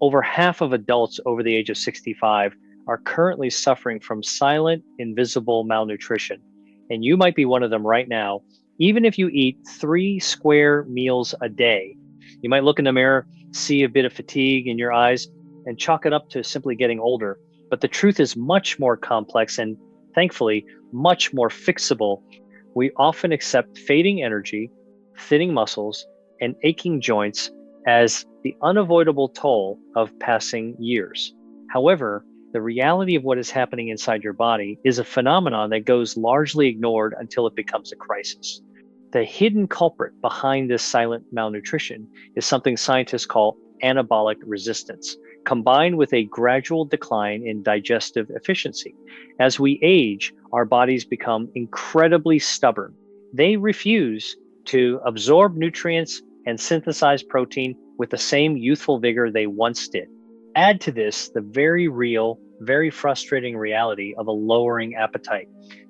Over half of adults over the age of 65 are currently suffering from silent, invisible malnutrition. And you might be one of them right now. Even if you eat 3 square meals a day, you might look in the mirror, see a bit of fatigue in your eyes, and chalk it up to simply getting older. But the truth is much more complex and, thankfully, much more fixable. We often accept fading energy, thinning muscles, and aching joints as the unavoidable toll of passing years. However, the reality of what is happening inside your body is a phenomenon that goes largely ignored until it becomes a crisis. The hidden culprit behind this silent malnutrition is something scientists call anabolic resistance, combined with a gradual decline in digestive efficiency. As we age, our bodies become incredibly stubborn. They refuse to absorb nutrients and synthesize protein with the same youthful vigor they once did. Add to this the very real, very frustrating reality of a lowering appetite,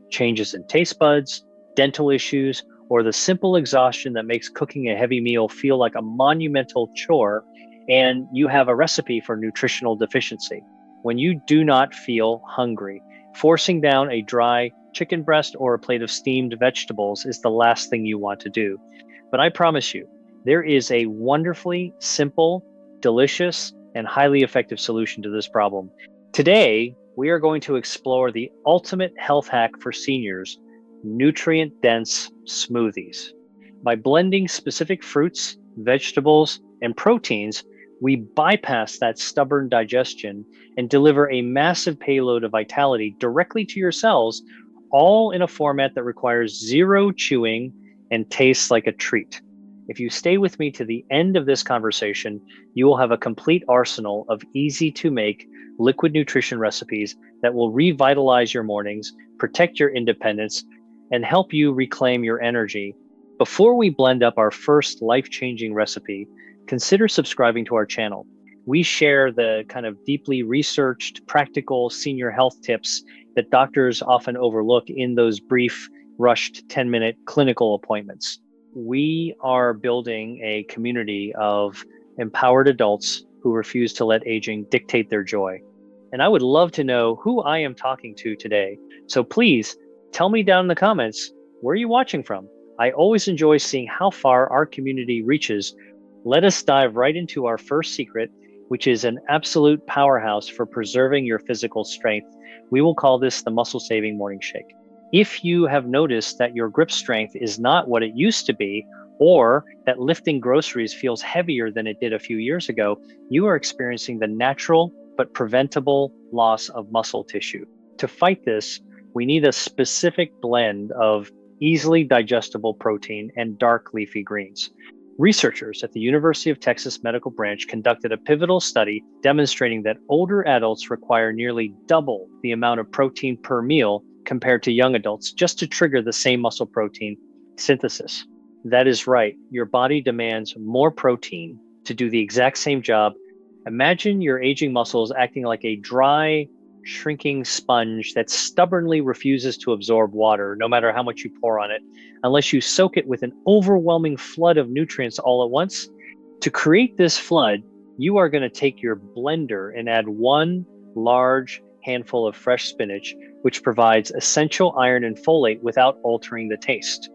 changes in taste buds, dental issues, or the simple exhaustion that makes cooking a heavy meal feel like a monumental chore, and you have a recipe for nutritional deficiency. When you do not feel hungry, forcing down a dry chicken breast or a plate of steamed vegetables is the last thing you want to do. But I promise you, there is a wonderfully simple, delicious, and highly effective solution to this problem. Today, we are going to explore the ultimate health hack for seniors, nutrient-dense smoothies. By blending specific fruits, vegetables, and proteins, we bypass that stubborn digestion and deliver a massive payload of vitality directly to your cells, all in a format that requires zero chewing and tastes like a treat. If you stay with me to the end of this conversation, you will have a complete arsenal of easy-to-make liquid nutrition recipes that will revitalize your mornings, protect your independence, and help you reclaim your energy. Before we blend up our first life-changing recipe, consider subscribing to our channel. We share the kind of deeply researched, practical senior health tips that doctors often overlook in those brief, rushed 10-minute clinical appointments. We are building a community of empowered adults who refuse to let aging dictate their joy. And I would love to know who I am talking to today. So please tell me down in the comments, where are you watching from? I always enjoy seeing how far our community reaches. Let us dive right into our first secret, which is an absolute powerhouse for preserving your physical strength. We will call this the muscle saving morning shake. If you have noticed that your grip strength is not what it used to be, or that lifting groceries feels heavier than it did a few years ago, you are experiencing the natural but preventable loss of muscle tissue. To fight this, we need a specific blend of easily digestible protein and dark leafy greens. Researchers at the University of Texas Medical Branch conducted a pivotal study demonstrating that older adults require nearly double the amount of protein per meal compared to young adults just to trigger the same muscle protein synthesis. That is right, your body demands more protein to do the exact same job. Imagine your aging muscles acting like a dry, shrinking sponge that stubbornly refuses to absorb water, no matter how much you pour on it, unless you soak it with an overwhelming flood of nutrients all at once. To create this flood, you are going to take your blender and add one large handful of fresh spinach, which provides essential iron and folate without altering the taste.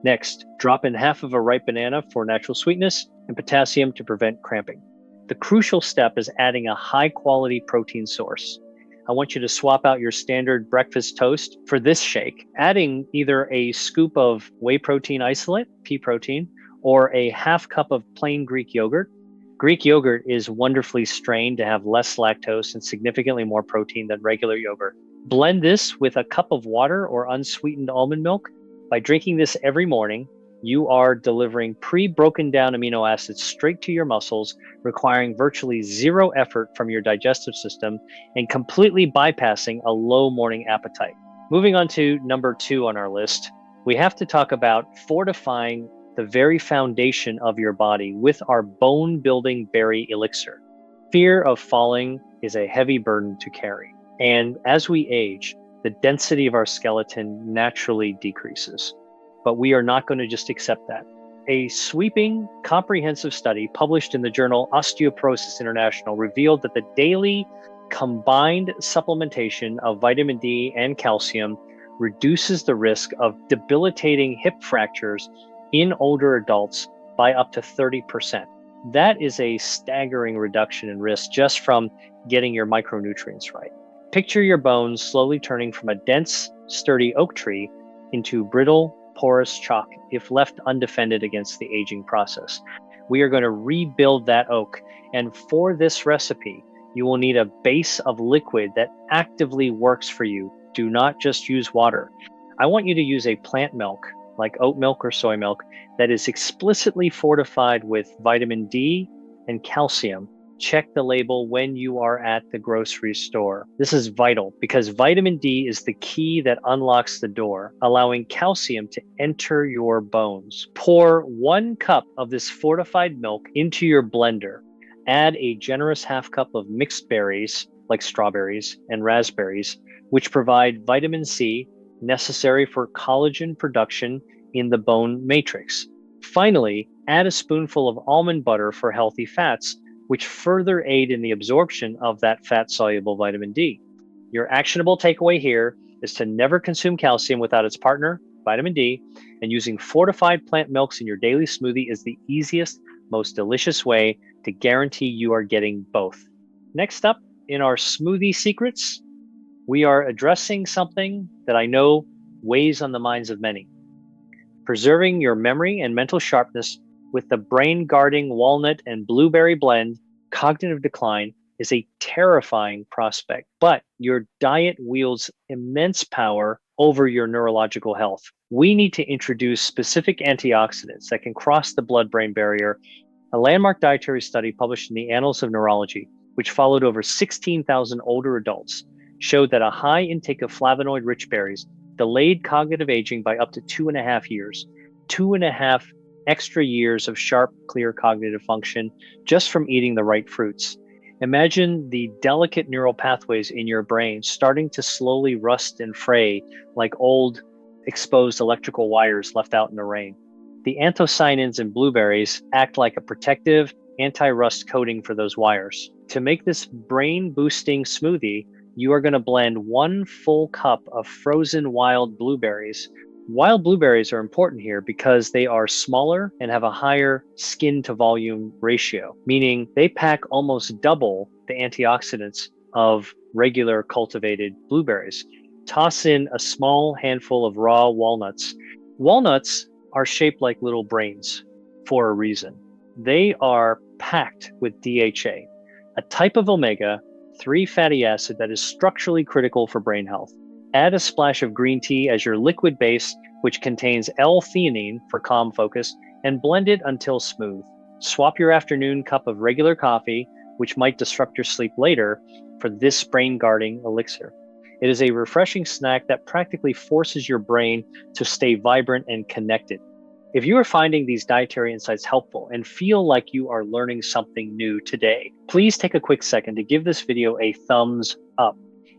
Next, drop in half of a ripe banana for natural sweetness and potassium to prevent cramping. The crucial step is adding a high-quality protein source. I want you to swap out your standard breakfast toast for this shake, adding either a scoop of whey protein isolate, pea protein, or a half cup of plain Greek yogurt. Greek yogurt is wonderfully strained to have less lactose and significantly more protein than regular yogurt. Blend this with a cup of water or unsweetened almond milk. By drinking this every morning, you are delivering pre-broken down amino acids straight to your muscles, requiring virtually zero effort from your digestive system and completely bypassing a low morning appetite. Moving on to number 2 on our list, we have to talk about fortifying the very foundation of your body with our bone-building berry elixir. Fear of falling is a heavy burden to carry. And as we age, the density of our skeleton naturally decreases. But we are not going to just accept that. A sweeping, comprehensive study published in the journal Osteoporosis International revealed that the daily combined supplementation of vitamin D and calcium reduces the risk of debilitating hip fractures in older adults by up to 30%. That is a staggering reduction in risk just from getting your micronutrients right. Picture your bones slowly turning from a dense, sturdy oak tree into brittle, porous chalk if left undefended against the aging process. We are going to rebuild that oak. And for this recipe, you will need a base of liquid that actively works for you. Do not just use water. I want you to use a plant milk, like oat milk or soy milk, that is explicitly fortified with vitamin D and calcium. Check the label when you are at the grocery store. This is vital because vitamin D is the key that unlocks the door, allowing calcium to enter your bones. Pour 1 cup of this fortified milk into your blender. Add a generous half cup of mixed berries, like strawberries and raspberries, which provide vitamin C necessary for collagen production in the bone matrix. Finally, add a spoonful of almond butter for healthy fats, which further aid in the absorption of that fat-soluble vitamin D. Your actionable takeaway here is to never consume calcium without its partner, vitamin D, and using fortified plant milks in your daily smoothie is the easiest, most delicious way to guarantee you are getting both. Next up, in our smoothie secrets, we are addressing something that I know weighs on the minds of many. Preserving your memory and mental sharpness with the brain-guarding walnut and blueberry blend, cognitive decline is a terrifying prospect, but your diet wields immense power over your neurological health. We need to introduce specific antioxidants that can cross the blood-brain barrier. A landmark dietary study published in the Annals of Neurology, which followed over 16,000 older adults, showed that a high intake of flavonoid-rich berries delayed cognitive aging by up to 2.5 years. 2.5 extra years of sharp, clear cognitive function just from eating the right fruits. Imagine the delicate neural pathways in your brain starting to slowly rust and fray like old exposed electrical wires left out in the rain. The anthocyanins in blueberries act like a protective anti-rust coating for those wires. To make this brain-boosting smoothie, you are going to blend 1 full cup of frozen wild blueberries. Wild blueberries are important here because they are smaller and have a higher skin to volume ratio, meaning they pack almost double the antioxidants of regular cultivated blueberries. Toss in a small handful of raw walnuts. Walnuts are shaped like little brains for a reason. They are packed with DHA, a type of omega-3 fatty acid that is structurally critical for brain health. Add a splash of green tea as your liquid base, which contains L-theanine for calm focus, and blend it until smooth. Swap your afternoon cup of regular coffee, which might disrupt your sleep later, for this brain-guarding elixir. It is a refreshing snack that practically forces your brain to stay vibrant and connected. If you are finding these dietary insights helpful and feel like you are learning something new today, please take a quick second to give this video a thumbs up.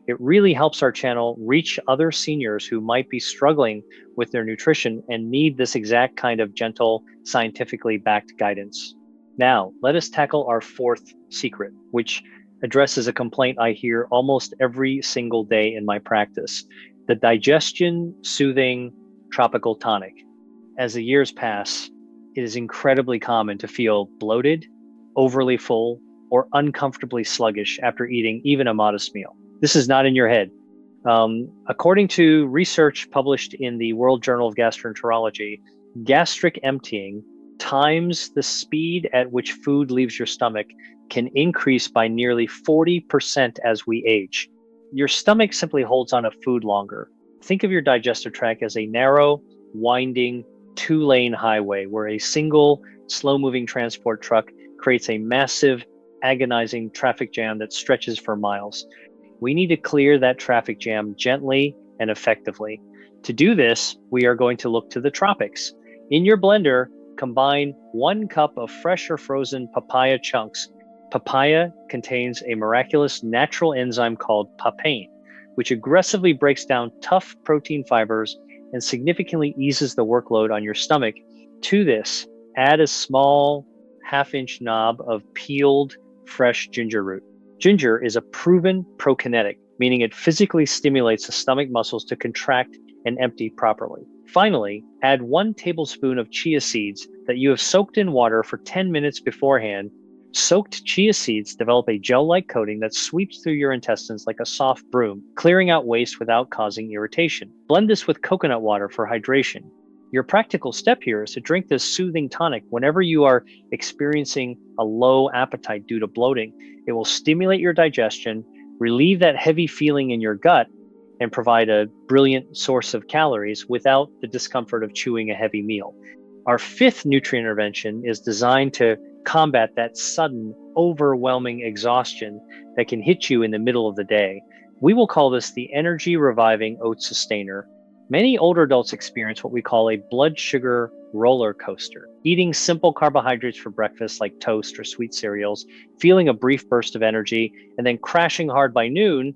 It really helps our channel reach other seniors who might be struggling with their nutrition and need this exact kind of gentle, scientifically backed guidance. Now, let us tackle our 4th secret, which addresses a complaint I hear almost every single day in my practice: the Digestion-Soothing tropical tonic. As the years pass, it is incredibly common to feel bloated, overly full, or uncomfortably sluggish after eating even a modest meal. This is not in your head. According to research published in the World Journal of Gastroenterology, gastric emptying times the speed at which food leaves your stomach can increase by nearly 40% as we age. Your stomach simply holds on to food longer. Think of your digestive tract as a narrow, winding, 2-lane highway where a single, slow-moving transport truck creates a massive, agonizing traffic jam that stretches for miles. We need to clear that traffic jam gently and effectively. To do this, we are going to look to the tropics. In your blender, combine 1 cup of fresh or frozen papaya chunks. Papaya contains a miraculous natural enzyme called papain, which aggressively breaks down tough protein fibers and significantly eases the workload on your stomach. To this, Add a small half-inch knob of peeled fresh ginger root. Ginger is a proven prokinetic, meaning it physically stimulates the stomach muscles to contract and empty properly. Finally, add 1 tablespoon of chia seeds that you have soaked in water for 10 minutes beforehand. Soaked chia seeds develop a gel-like coating that sweeps through your intestines like a soft broom, clearing out waste without causing irritation. Blend this with coconut water for hydration. Your practical step here is to drink this soothing tonic whenever you are experiencing a low appetite due to bloating. It will stimulate your digestion, relieve that heavy feeling in your gut, and provide a brilliant source of calories without the discomfort of chewing a heavy meal. Our 5th nutrient intervention is designed to combat that sudden, overwhelming exhaustion that can hit you in the middle of the day. We will call this the energy reviving oat sustainer. Many older adults experience what we call a blood sugar roller coaster, eating simple carbohydrates for breakfast like toast or sweet cereals, feeling a brief burst of energy, and then crashing hard by noon,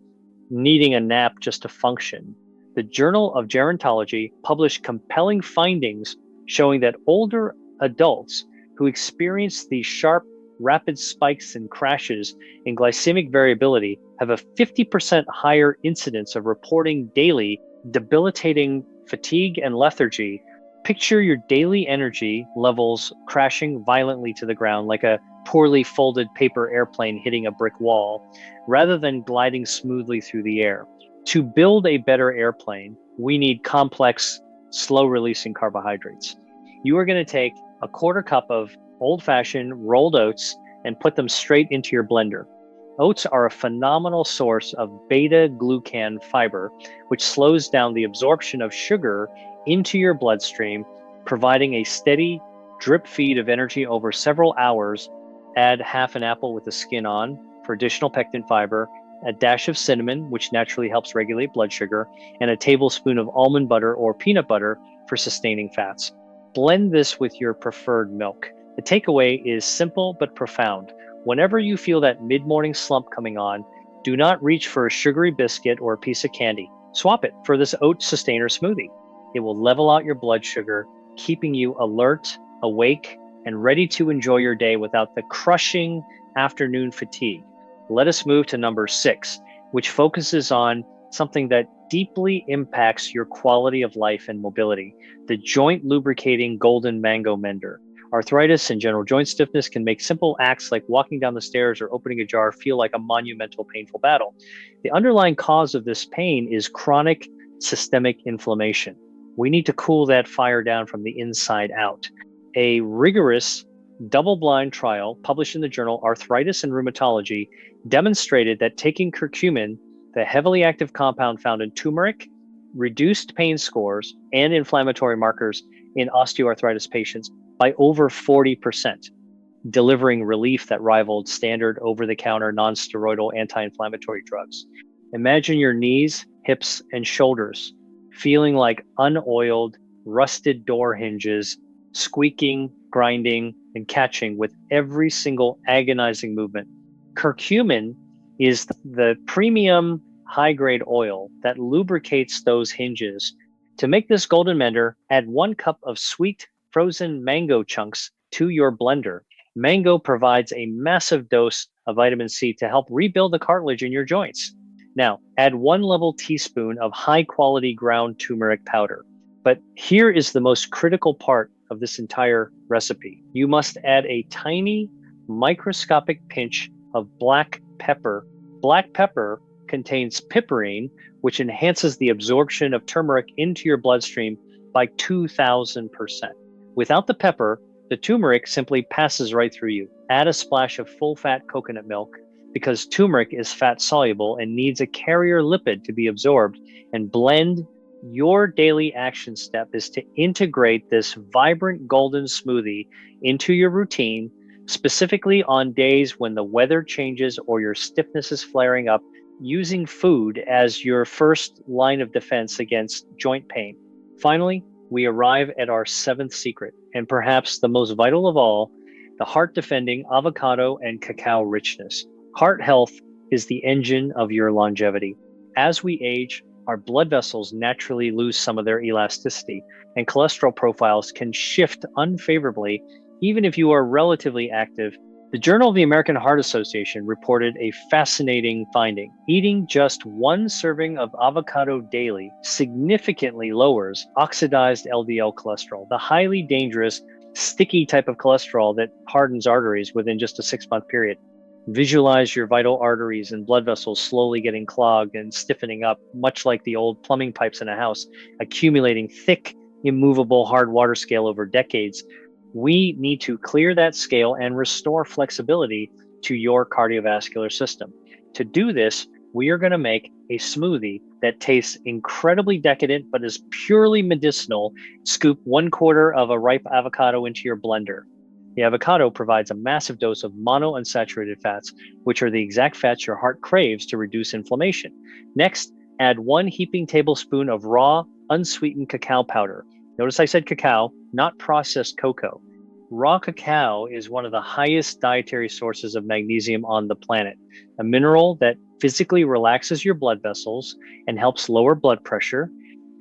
needing a nap just to function. The Journal of Gerontology published compelling findings showing that older adults who experience these sharp, rapid spikes and crashes in glycemic variability have a 50% higher incidence of reporting daily debilitating fatigue and lethargy. Picture your daily energy levels crashing violently to the ground like a poorly folded paper airplane hitting a brick wall, rather than gliding smoothly through the air. To build a better airplane, we need complex, slow-releasing carbohydrates. You are going to take a 1/4 cup of old-fashioned rolled oats and put them straight into your blender. Oats are a phenomenal source of beta-glucan fiber, which slows down the absorption of sugar into your bloodstream, providing a steady drip feed of energy over several hours. Add half an apple with the skin on for additional pectin fiber, a dash of cinnamon, which naturally helps regulate blood sugar, and a tablespoon of almond butter or peanut butter for sustaining fats. Blend this with your preferred milk. The takeaway is simple but profound. Whenever you feel that mid-morning slump coming on, do not reach for a sugary biscuit or a piece of candy. Swap it for this oat sustainer smoothie. It will level out your blood sugar, keeping you alert, awake, and ready to enjoy your day without the crushing afternoon fatigue. Let us move to number 6, which focuses on something that deeply impacts your quality of life and mobility, the joint-lubricating golden mango mender. Arthritis and general joint stiffness can make simple acts like walking down the stairs or opening a jar feel like a monumental, painful battle. The underlying cause of this pain is chronic systemic inflammation. We need to cool that fire down from the inside out. A rigorous double-blind trial published in the journal Arthritis and Rheumatology demonstrated that taking curcumin, the heavily active compound found in turmeric, reduced pain scores and inflammatory markers in osteoarthritis patients by over 40%, delivering relief that rivaled standard over-the-counter non-steroidal anti-inflammatory drugs. Imagine your knees, hips, and shoulders feeling like unoiled, rusted door hinges, squeaking, grinding, and catching with every single agonizing movement. Curcumin is the premium high-grade oil that lubricates those hinges. To make this golden mender, add 1 cup of sweet frozen mango chunks to your blender. Mango provides a massive dose of vitamin C to help rebuild the cartilage in your joints. Now, add 1 level teaspoon of high-quality ground turmeric powder. But here is the most critical part of this entire recipe. You must add a tiny microscopic pinch of black pepper. Black pepper contains piperine, which enhances the absorption of turmeric into your bloodstream by 2,000%. Without the pepper, the turmeric simply passes right through you. Add a splash of full-fat coconut milk because turmeric is fat-soluble and needs a carrier lipid to be absorbed, and blend. Your daily action step is to integrate this vibrant golden smoothie into your routine, specifically on days when the weather changes or your stiffness is flaring up, using food as your first line of defense against joint pain. Finally, we arrive at our 7th secret, and perhaps the most vital of all, the heart-defending avocado and cacao richness. Heart health is the engine of your longevity. As we age, our blood vessels naturally lose some of their elasticity, and cholesterol profiles can shift unfavorably even if you are relatively active. The Journal of the American Heart Association reported a fascinating finding. Eating just one serving of avocado daily significantly lowers oxidized LDL cholesterol, the highly dangerous, sticky type of cholesterol that hardens arteries within just a 6-month period. Visualize your vital arteries and blood vessels slowly getting clogged and stiffening up, much like the old plumbing pipes in a house, accumulating thick, immovable hard water scale over decades. We need to clear that scale and restore flexibility to your cardiovascular system. To do this, we are going to make a smoothie that tastes incredibly decadent but is purely medicinal. Scoop 1/4 of a ripe avocado into your blender. The avocado provides a massive dose of monounsaturated fats, which are the exact fats your heart craves to reduce inflammation. Next, add 1 heaping tablespoon of raw, unsweetened cacao powder. Notice I said cacao, not processed cocoa. Raw cacao is one of the highest dietary sources of magnesium on the planet, a mineral that physically relaxes your blood vessels and helps lower blood pressure.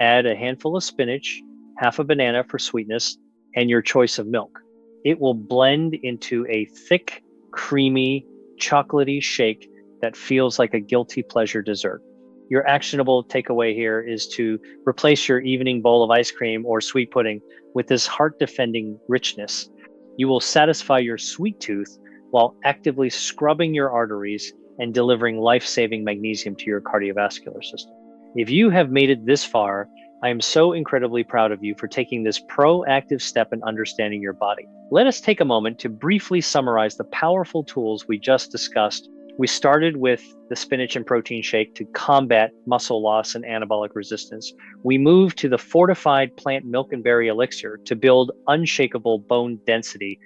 Add a handful of spinach, half a banana for sweetness, and your choice of milk. It will blend into a thick, creamy, chocolatey shake that feels like a guilty pleasure dessert. Your actionable takeaway here is to replace your evening bowl of ice cream or sweet pudding with this heart-defending richness. You will satisfy your sweet tooth while actively scrubbing your arteries and delivering life-saving magnesium to your cardiovascular system. If you have made it this far, I am so incredibly proud of you for taking this proactive step in understanding your body. Let us take a moment to briefly summarize the powerful tools we just discussed. We started with the spinach and protein shake to combat muscle loss and anabolic resistance. We moved to the fortified plant milk and berry elixir to build unshakable bone density.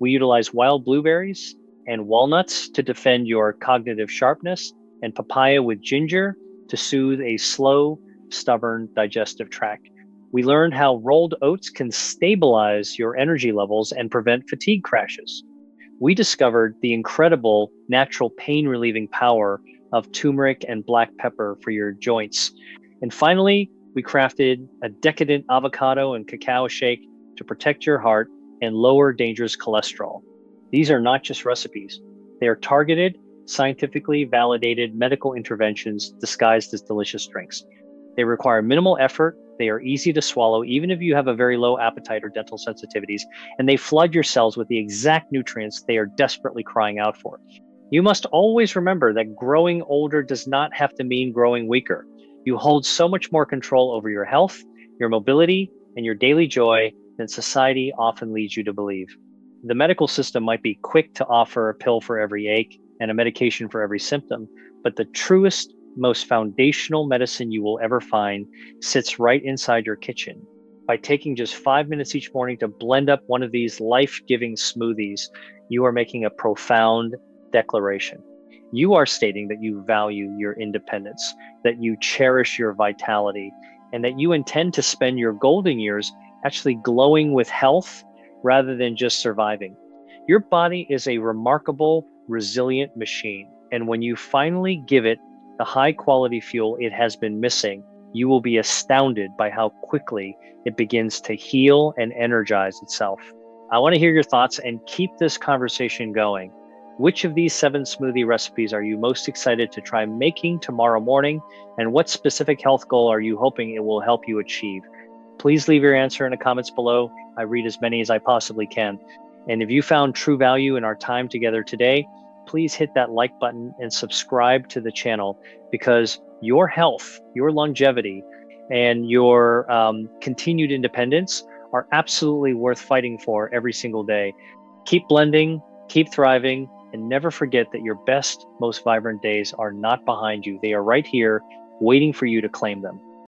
We utilize wild blueberries and walnuts to defend your cognitive sharpness, and papaya with ginger to soothe a slow, stubborn digestive tract. We learned how rolled oats can stabilize your energy levels and prevent fatigue crashes. We discovered the incredible natural pain relieving power of turmeric and black pepper for your joints. And finally, we crafted a decadent avocado and cacao shake to protect your heart and lower dangerous cholesterol. These are not just recipes. They are targeted, scientifically validated medical interventions disguised as delicious drinks. They require minimal effort. They are easy to swallow, even if you have a very low appetite or dental sensitivities, and they flood your cells with the exact nutrients they are desperately crying out for. You must always remember that growing older does not have to mean growing weaker. You hold so much more control over your health, your mobility, and your daily joy than society often leads you to believe. The medical system might be quick to offer a pill for every ache and a medication for every symptom, but the truest, most foundational medicine you will ever find sits right inside your kitchen. By taking just 5 minutes each morning to blend up one of these life-giving smoothies, you are making a profound declaration. You are stating that you value your independence, that you cherish your vitality, and that you intend to spend your golden years actually glowing with health rather than just surviving. Your body is a remarkable, resilient machine, and when you finally give it the high quality fuel it has been missing, you will be astounded by how quickly it begins to heal and energize itself. I want to hear your thoughts and keep this conversation going. Which of these 7 smoothie recipes are you most excited to try making tomorrow morning? And what specific health goal are you hoping it will help you achieve? Please leave your answer in the comments below. I read as many as I possibly can. And if you found true value in our time together today, please hit that like button and subscribe to the channel, because your health, your longevity, and your continued independence are absolutely worth fighting for every single day. Keep blending, keep thriving, and never forget that your best, most vibrant days are not behind you. They are right here, waiting for you to claim them.